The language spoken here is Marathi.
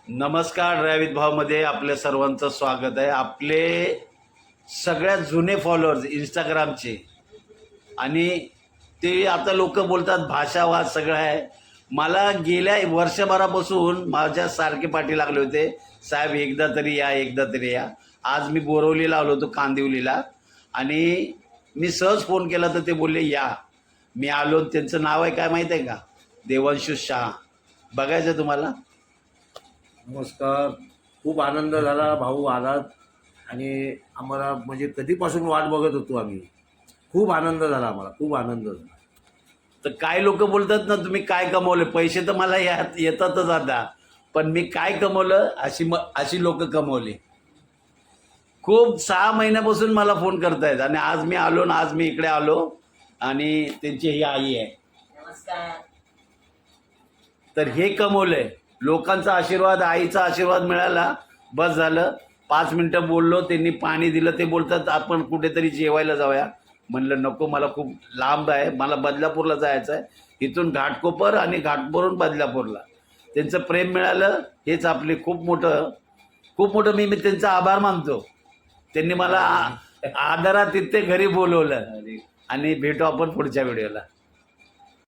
नमस्कार. ड्रायवित भावमध्ये आपल्या सर्वांचं स्वागत आहे. आपले सगळ्यात जुने फॉलोअर्स इंस्टाग्रामचे आणि ते आता लोक बोलतात भाषावाद सगळं आहे. मला गेल्या वर्षभरापासून माझ्या सारखे पाठी लागले होते, साहेब एकदा तरी या, एकदा तरी या. आज मी बोरवलीला आलो होतो, कांदिवलीला, आणि मी सहज फोन केला तर ते बोलले या. मी आलो. त्यांचं नाव आहे काय माहीत आहे का? देवांशु शाह. बघायचं तुम्हाला? नमस्कार. खूप आनंद झाला भाऊ आलात आणि आम्हाला म्हणजे कधीपासून वाट बघत होतो आम्ही. खूप आनंद झाला आम्हाला, खूप आनंद झाला. तर काय लोक बोलतात ना, तुम्ही काय कमवले? पैसे तर मला येतातच आता, पण मी काय कमवलं अशी लोक कमवले. खूप 6 महिन्यापासून मला फोन करतायत आणि आज मी आलो ना, आज मी इकडे आलो आणि त्यांची ही आई आहे. नमस्कार. तर हे कमवलंय. लोकांचा आशीर्वाद, आईचा आशीर्वाद मिळाला, बस झालं. 5 मिनटं बोललो, त्यांनी पाणी दिलं. ते बोलतात आपण कुठेतरी जेवायला जाऊया. म्हणलं नको, मला खूप लांब आहे, मला बदलापूरला जायचं आहे. इथून घाटकोपर आणि घाटकोपरून बदलापूरला. त्यांचं प्रेम मिळालं, हेच आपले खूप मोठं मी त्यांचा आभार मानतो. त्यांनी मला आदरात तिथे घरी बोलवलं. आणि भेटू आपण पुढच्या व्हिडिओला.